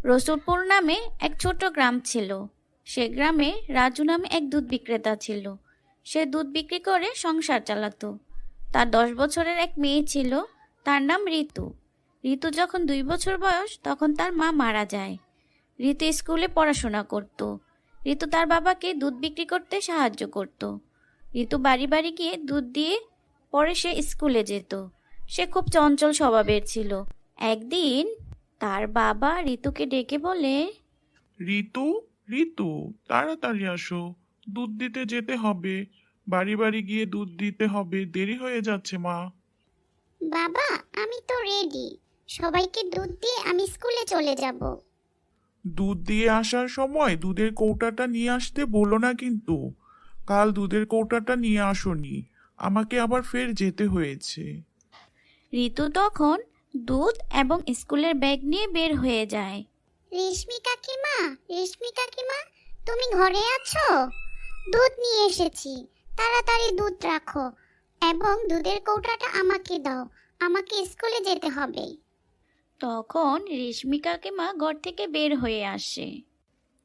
রসুলপুর নামে এক ছোট গ্রাম ছিল। সে গ্রামে রাজু নামে এক দুধ বিক্রেতা ছিল। সে দুধ বিক্রি করে সংসার চালাতো। তার 10 বছরের এক মেয়ে ছিল, তার নাম ঋতু। ঋতু যখন 2 বছর বয়স তখন তার মা মারা যায়। ঋতু স্কুলে পড়াশোনা করত। ঋতু তার বাবাকে দুধ বিক্রি করতে সাহায্য করত। ঋতু বাড়ি বাড়ি গিয়ে দুধ দিয়ে পরে সে স্কুলে যেত। সে খুব চঞ্চল স্বভাবের ছিল। একদিন তার বাবা ঋতুকে ডেকে বলে, ঋতু, ঋতু, তাড়াতাড়ি আসো, দুধ দিতে যেতে হবে। বাড়ি বাড়ি গিয়ে দুধ দিতে হবে, দেরি হয়ে যাচ্ছে মা। বাবা, আমি তো রেডি। সবাইকে দুধ দিয়ে আমি স্কুলে চলে যাব। দুধ দিয়ে আসার সময় দুধের কৌটাটা নিয়ে আসতে বলো না কিন্তু। কাল দুধের কৌটাটা নিয়ে আসোনি, আমাকে আবার ফের যেতে হয়েছে। ঋতু তখন দুধ এবং স্কুলের ব্যাগ নিয়ে বের হয়ে যায়। রেশমি কাকিমা, রেশমি কাকিমা, তুমি ঘরে আছো? দুধ নিয়ে এসেছি, তাড়াতাড়ি দুধ রাখো এবং দুধের কৌটাটা আমাকে দাও। আমাকে স্কুলে যেতে হবে। তখন রেশমি কাকিমা ঘর থেকে বের হয়ে আসে।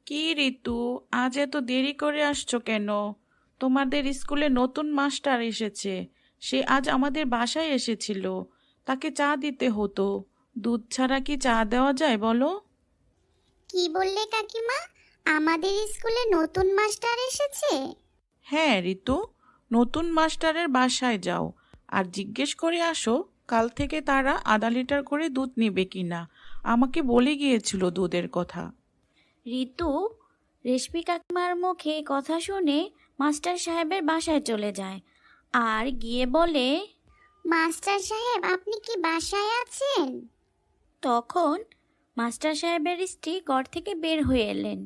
কি ঋতু, আজ এত দেরি করে আসছো কেন? তোমাদের স্কুলে নতুন মাস্টার এসেছে। সে আজ আমাদের বাসায় এসেছিল। তাকে চা দিতে হতো। দুধ ছাড়া কি চা দেওয়া যায় বলো? কি বললে কাকিমা? আমাদের স্কুলে নতুন মাস্টার এসেছে? হ্যাঁ ঋতু, নতুন মাস্টারের বাসায় যাও আর জিজ্ঞেস করে আসো কাল থেকে তারা আধা লিটার করে দুধ নেবে কিনা। আমাকে বলে গিয়েছিল দুধের কথা। ঋতু রেশমি কাকিমার মুখে কথা শুনে মাস্টার সাহেবের বাসায় চলে যায় আর গিয়ে বলে, মাস্টার সাহেব, আপনি কি বাসায় আছেন? তখন মাস্টার সাহেবের স্ত্রী ঘর থেকে বের হয়ে এলেন।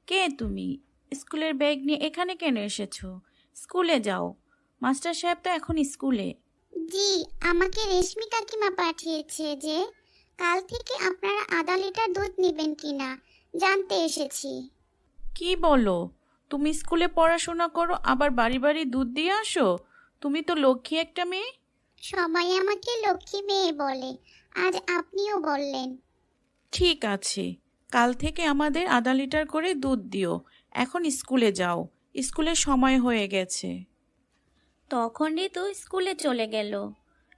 কে তুমি? স্কুলের ব্যাগ নিয়ে এখানে কেন এসেছো? স্কুলে যাও। মাস্টার সাহেব তো এখন স্কুলে। জি, আমাকে রেশমি কাকিমা পাঠিয়েছে যে কাল থেকে আপনারা আধা লিটার দুধ নেবেন কিনা জানতে এসেছি। কি বলো? তুমি স্কুলে পড়াশোনা করো আবার বাড়ি বাড়ি দুধ দিয়ে আসো? তুমি তো লক্ষ্মী একটা মেয়ে। সবাই আমাকে লক্ষ্মী মেয়ে বলে, আজ আপনিও বললেন। ঠিক আছে, কাল থেকে আমাদের আধা লিটার করে দুধ দিও। এখন স্কুলে যাও, স্কুলের সময় হয়ে গেছে। তখন ঋতু স্কুলে চলে গেল।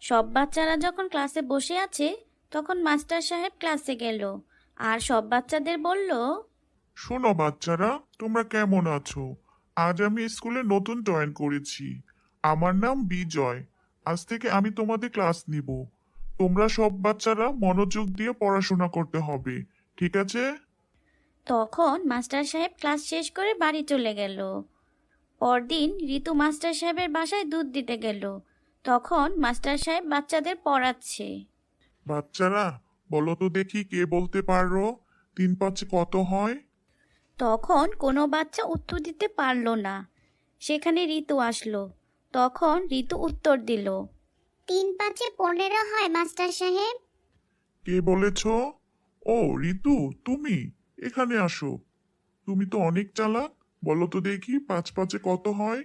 সব বাচ্চারা যখন ক্লাসে বসে আছে তখন মাস্টার সাহেব ক্লাসে গেল আর সব বাচ্চাদের বলল, শোনো বাচ্চারা, তোমরা কেমন আছো? আজ আমি স্কুলে নতুন জয়েন করেছি। আমার নাম বিজয়। আজ থেকে আমি তোমাদের ক্লাস নিব। তোমরা সব বাচ্চারা মনোযোগ দিয়ে পড়াশোনা করতে হবে, ঠিক আছে? তখন মাস্টার সাহেব ক্লাস শেষ করে বাড়ি চলে গেল। পরদিন ঋতু মাস্টার সাহেবের বাসায় দুধ দিতে গেল। তখন মাস্টার সাহেব বাচ্চাদের পড়াচ্ছে। বাচ্চারা, বলো তো দেখি, কে বলতে পারো 3 5 কত হয়? তখন কোনো বাচ্চা উত্তর দিতে পারল না। সেখানে ঋতু আসলো। তখন ঋতু উত্তর দিল, 3 5 15 হয় মাস্টার সাহেব। কে বলেছ? ও ঋতু, তুমি এখানে আসো। তুমি তো অনেক চালাক। বলো তো দেখি 5 5 কত হয়?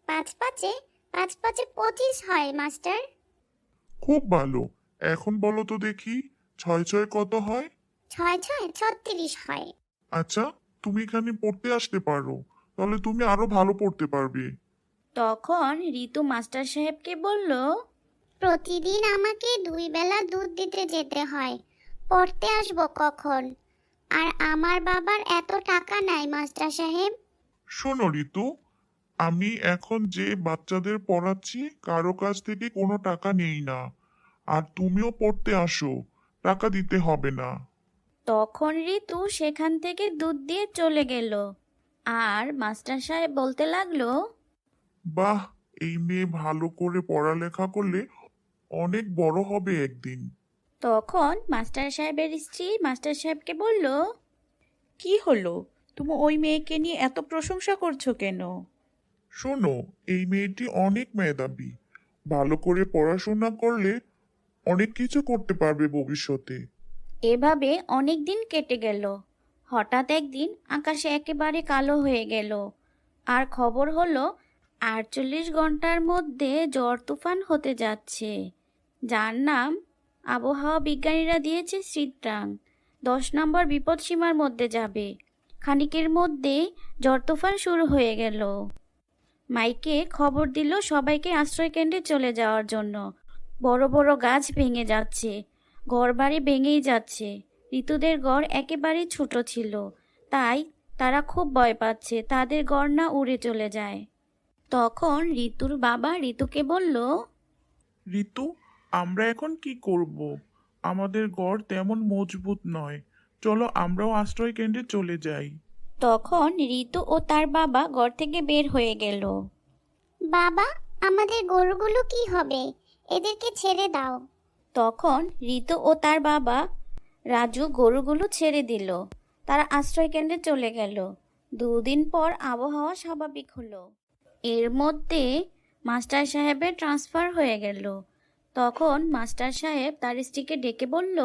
5 5 5 5 25 হয় মাস্টার। খুব ভালো। এখন বলো তো দেখি 6 6 কত হয়? 6 6 36 হয়। আচ্ছা, তুমি এখানে পড়তে আসতে পারো, তাহলে তুমি আরো ভালো পড়তে পারবে। তখন ঋতু মাস্টার সাহেবকে বলল, প্রতিদিন আমাকে 2 বেলা দুধ দিতে যেতে হয়। পড়তে আসবো কখন? আর আমার বাবার এত টাকা নাই মাস্টার সাহেব। শোনো ঋতু, আমি এখন যে বাচ্চাদের পড়াচ্ছি কারো কাছ থেকে কোনো টাকা নেই না। আর তুমিও পড়তে আসো, টাকা দিতে হবে না। তখন ঋতু সেখান থেকে দুধ দিয়ে চলে গেল। আর মাস্টার সাহেব বলতে লাগলো, বাহ, এই মেয়ে ভালো করে পড়ালেখা করলে অনেক বড় হবে একদিন। তখন মাস্টার সাহেবের স্ত্রী মাস্টার সাহেবকে বলল, কি হলো? তুমি ওই মেয়েকে নিয়ে এত প্রশংসা করছো কেন? শোনো, এই মেয়েটি অনেক মেধাবী। ভালো করে পড়াশোনা করলে অনেক কিছু করতে পারবে ভবিষ্যতে। এভাবে অনেক দিন কেটে গেল। হঠাৎ একদিন আকাশে একেবারে কালো হয়ে গেল। আর খবর হলো 48 ঘন্টার মধ্যে ঝড় তুফান হতে যাচ্ছে, যার নাম আবহাওয়া বিজ্ঞানীরা দিয়েছে শীতরাং। 10 নম্বর বিপদসীমার মধ্যে যাবে। খানিকের মধ্যেই ঝড় তুফান শুরু হয়ে গেল। মাইকে খবর দিল সবাইকে আশ্রয়কেন্দ্রে চলে যাওয়ার জন্য। বড় বড় গাছ ভেঙে যাচ্ছে, ঘরবাড়ি ভেঙেই যাচ্ছে। ঋতুদের ঘর একেবারেই ছোট ছিল, তাই তারা খুব ভয় পাচ্ছে তাদের ঘর না উড়ে চলে যায়। তখন ঋতুর বাবা ঋতুকে বলল, ঋতু, আমরা এখন কি করব? আমাদের ঘর তেমন মজবুত নয়। চলো আমরাও আশ্রয় কেন্দ্রে চলে যাই। তখন ঋতু ও তার বাবা ঘর থেকে বের হয়ে গেল। বাবা, আমাদের গরুগুলো কি হবে? এদেরকে ছেড়ে দাও। তখন ঋতু ও তার বাবা রাজু গরুগুলো ছেড়ে দিল। তারা আশ্রয়কেন্দ্রে চলে গেল। 2 দিন পর আবহাওয়া স্বাভাবিক হলো। এর মধ্যে মাস্টার সাহেবের ট্রান্সফার হয়ে গেল। তখন মাস্টার সাহেব তার স্ত্রীকে ডেকে বলল,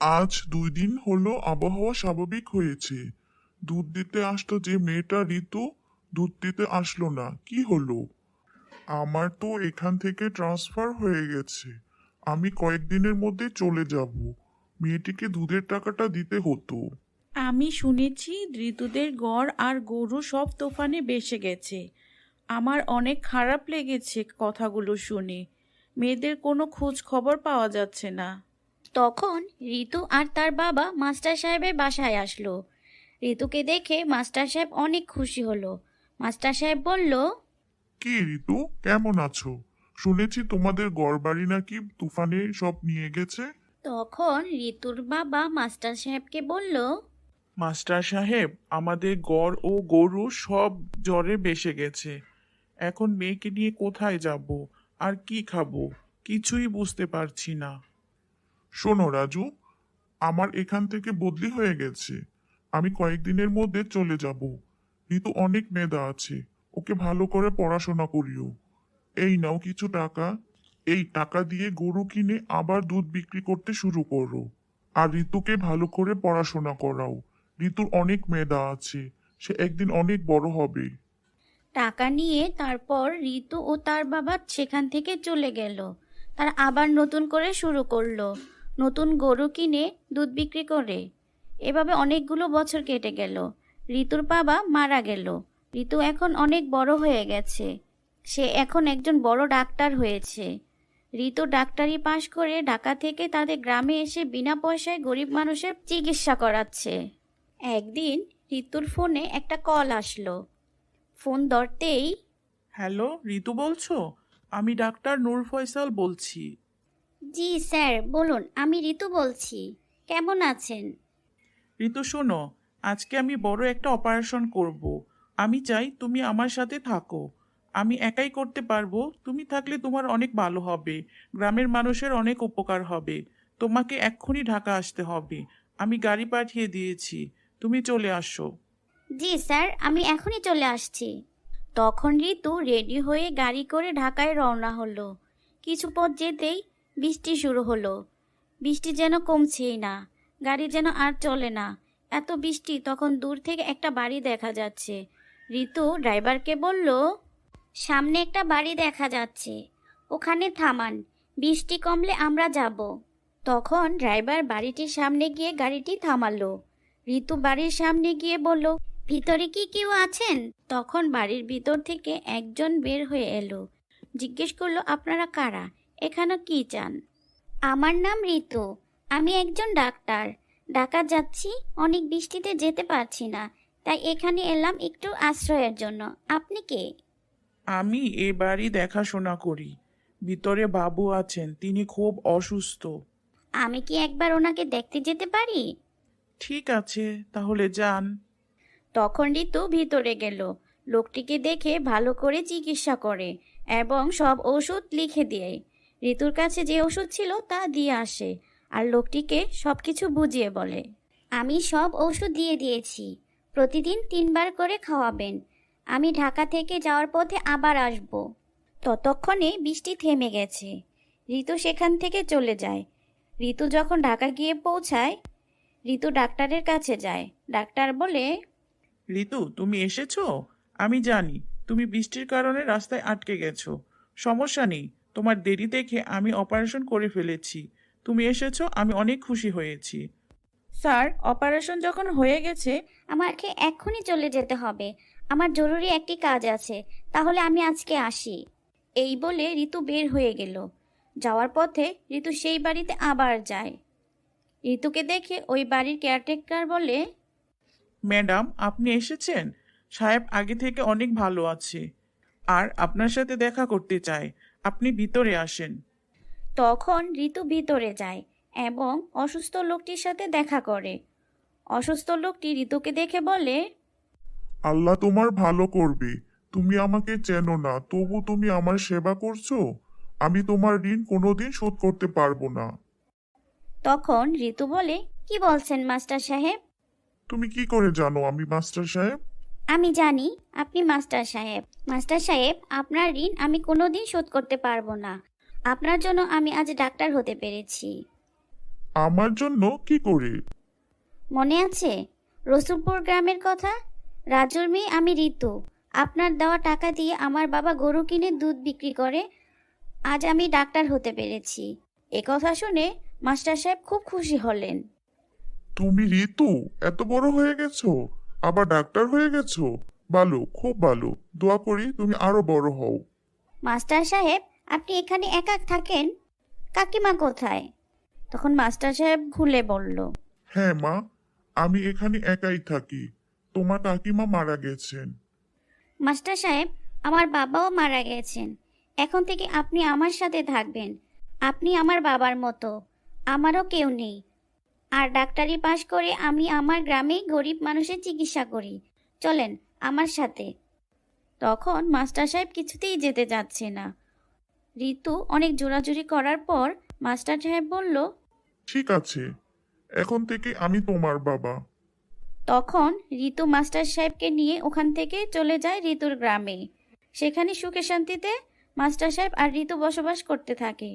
আজ 2 দিন হলো আবহাওয়া স্বাভাবিক হয়েছে। দুধ দিতে আসতো যে মেয়েটা ঋতু, দুধ দিতে আসলো না, কি হলো? আমার তো এখান থেকে ট্রান্সফার হয়ে গেছে। আমি কয়েকদিনের মধ্যে চলে যাব। মেয়েটিকে দুধের টাকাটা দিতে হতো। আমি শুনেছি ঋতুদের গড় আর গরু সব তুফানে ভেসে গেছে। আমার অনেক খারাপ লেগেছে কথাগুলো শুনে। মেয়েদের কোনো খোঁজ খবর পাওয়া যাচ্ছে না। তখন ঋতু আর তার বাবা মাস্টার সাহেবের বাসায় আসলো। ঋতুকে দেখে মাস্টার সাহেব অনেক খুশি হলো। মাস্টার সাহেব বলল, কি ঋতু, কেমন আছো? শুনেছি তোমাদের ঘরবাড়ি নাকি তুফানে সব নিয়ে গেছে। তখন ঋতুর বাবা মাস্টার সাহেবকে বলল, মাস্টার সাহেব, আমাদের গড় ও গরু সব জ্বরে ভেসে গেছে। এখন মেয়েকে নিয়ে কোথায় যাব আর কি খাবো, কিছুই বুঝতে পারছি না। শোনো রাজু, আমার এখান থেকে বদলি হয়ে গেছে। আমি কয়েকদিনের মধ্যে চলে যাব। ঋতু অনেক মেধা আছে, ওকে ভালো করে পড়াশোনা করিও। এই নাও কিছু টাকা। এই টাকা দিয়ে গরু কিনে আবার দুধ বিক্রি করতে শুরু করো। আর ঋতুকে ভালো করে পড়াশোনা করাও। ঋতুর অনেক মেধা আছে, সে একদিন অনেক বড় হবে। টাকা নিয়ে তারপর ঋতু ও তার বাবা সেখান থেকে চলে গেল। তারা আবার নতুন করে শুরু করলো, নতুন গরু কিনে দুধ বিক্রি করে। এভাবে অনেকগুলো বছর কেটে গেল। ঋতুর বাবা মারা গেল। ঋতু এখন অনেক বড় হয়ে গেছে। সে এখন একজন বড় ডাক্তার হয়েছে। ঋতু ডাক্তারি পাশ করে ঢাকা থেকে তাদের গ্রামে এসে বিনা পয়সায় গরিব মানুষের চিকিৎসা করাচ্ছে। একদিন ঋতুর ফোনে একটা কল আসলো। ফোন ধরতেই, হ্যালো, ঋতু বলছো? আমি ডাক্তার নূর ফয়সাল বলছি। জি স্যার বলুন, আমি ঋতু বলছি। কেমন আছেন? ঋতু শোনো, আজকে আমি বড় একটা অপারেশন করব। আমি চাই তুমি আমার সাথে থাকো। আমি একাই করতে পারবো, তুমি থাকলে তোমার অনেক ভালো হবে। গ্রামের মানুষের অনেক উপকার হবে। তোমাকে এক্ষুনি ঢাকা আসতে হবে। আমি গাড়ি পাঠিয়ে দিয়েছি, তুমি চলে আসো। জি স্যার, আমি এখনই চলে আসছি। তখন ঋতু রেডি হয়ে গাড়ি করে ঢাকায় রওনা হলো। কিছু পথ যেতেই বৃষ্টি শুরু হলো। বৃষ্টি যেন কমছেই না, গাড়ি যেন আর চলে না। এত বৃষ্টি, তখন দূর থেকে একটা বাড়ি দেখা যাচ্ছে। ঋতু ড্রাইভারকে বলল, সামনে একটা বাড়ি দেখা যাচ্ছে, ওখানে থামান, বৃষ্টি কমলে আমরা যাব। তখন ড্রাইভার বাড়িটির সামনে গিয়ে গাড়িটি থামালো। ঋতু বাড়ির সামনে গিয়ে বলল, ভিতরে কি কেউ আছেন? তখন বাড়ির ভিতর থেকে একজন বের হয়ে এলো। জিজ্ঞেস করলো, আপনারা কারা, এখানে কি চান? আমার নাম ঋতু, আমি একজন ডাক্তার। ঢাকা যাচ্ছি, অনেক বৃষ্টিতে যেতে পারছি না, তাই এখানে এলাম একটু আশ্রয়ের জন্য। আপনি কে? আমি এ বাড়ি দেখাশোনা করি। ভিতরে বাবু আছেন, তিনি খুব অসুস্থ। আমি কি একবার ওনাকে দেখতে যেতে পারি? ঠিক আছে, তাহলে যান। তখন ঋতু ভিতরে গেল। লোকটিকে দেখে ভালো করে চিকিৎসা করে এবং সব ওষুধ লিখে দেয়। ঋতুর কাছে যে ওষুধ ছিল তা দিয়ে আসে আর লোকটিকে সবকিছু বুঝিয়ে বলে, আমি সব ওষুধ দিয়ে দিয়েছি, প্রতিদিন 3 বার করে খাওয়াবেন। আমি ঢাকা থেকে যাওয়ার পথে আবার আসব। ততক্ষণে বৃষ্টি থেমে গেছে। ঋতু সেখান থেকে চলে যায়। ঋতু যখন ঢাকা গিয়ে পৌঁছায়, ঋতু ডাক্তারের কাছে যায়। ডাক্তার বলে, ঋতু, তুমি এসেছো? আমি জানি তুমি বৃষ্টির কারণে রাস্তায় আটকে গেছো। সমস্যা নেই, তোমার দেরি দেখে আমি অপারেশন করে ফেলেছি। তুমি এসেছো, আমি অনেক খুশি হয়েছি। স্যার, অপারেশন যখন হয়ে গেছে, আমাকে এক্ষুনি চলে যেতে হবে। আমার জরুরি একটি কাজ আছে, তাহলে আমি আজকে আসি। এই বলে ঋতু বের হয়ে গেল। যাওয়ার পথে ঋতু সেই বাড়িতে আবার যায়। ঋতুকে দেখে ওই বাড়ির কেয়ারটেকার বলে, ম্যাডাম, আপনি এসেছেন? সাহেব আগে থেকে অনেক ভালো আছে আর আপনার সাথে দেখা করতে চায়। আপনি ভিতরে আসেন। তখন ঋতু ভিতরে যায় এবং অসুস্থ লোকটির সাথে দেখা করে। অসুস্থ লোকটি ঋতুকে দেখে বলে, আল্লাহ তোমার ভালো করবে। তুমি আমাকে চেনো না, তবু তুমি আমার সেবা করছো। আমি তোমার ঋণ কোনোদিন শোধ করতে পারবো না। তখন ঋতু বলে, কি বলছেন মাস্টার সাহেব? তুমি কি করে জানো আমি মাস্টার সাহেব? আমি জানি আপনি মাস্টার সাহেব। মাস্টার সাহেব, আপনার ঋণ আমি কোনোদিন শোধ করতে পারবো না। আপনার জন্য আমি আজ ডাক্তার হতে পেরেছি। আমার জন্য কি করে? মনে আছে রসুলপুর গ্রামের কথা? রাজুর মেয়ে আমি ঋতু। আপনার দেওয়া টাকা দিয়ে আমার বাবা গরু কিনে দুধ বিক্রি করে আজ আমি ডাক্তার হতে পেরেছি। এ কথা শুনে মাস্টার সাহেব খুব খুশি হলেন। তুমি ঋতু এত বড় হয়ে গেছো, আবার ডাক্তার হয়ে গেছো। ভালো, খুব ভালো। দোয়া করি তুমি আরো বড় হও। মাস্টার সাহেব, আপনি এখানে একা থাকেন? কাকিমা কোথায়? তখন মাস্টার সাহেব খুলে বলল, হ্যাঁ মা, আমি এখানে একাই থাকি। তোমার কাকিমা মারা গেছেন। মাস্টার সাহেব, আমার বাবাও মারা গেছেন। এখন থেকে আপনি আমার সাথে থাকবেন। আপনি আমার বাবার মতো। আমারও কেউ নেই। আর ডাক্তারি পাশ করে আমি আমার গ্রামে গরিব মানুষের চিকিৎসা করি। চলেন আমার সাথে। তখন মাস্টার সাহেব কিছুতেই যেতে চাচ্ছে না। ঋতু অনেক জোরাজুরি করার পর মাস্টার সাহেব বলল, ঠিক আছে, এখন থেকে আমি তোমার বাবা। তখন ঋতু মাস্টার সাহেবকে নিয়ে ওখান থেকে চলে যায় ঋতুর গ্রামে। সেখানে সুখে শান্তিতে মাস্টার সাহেব আর ঋতু বসবাস করতে থাকে।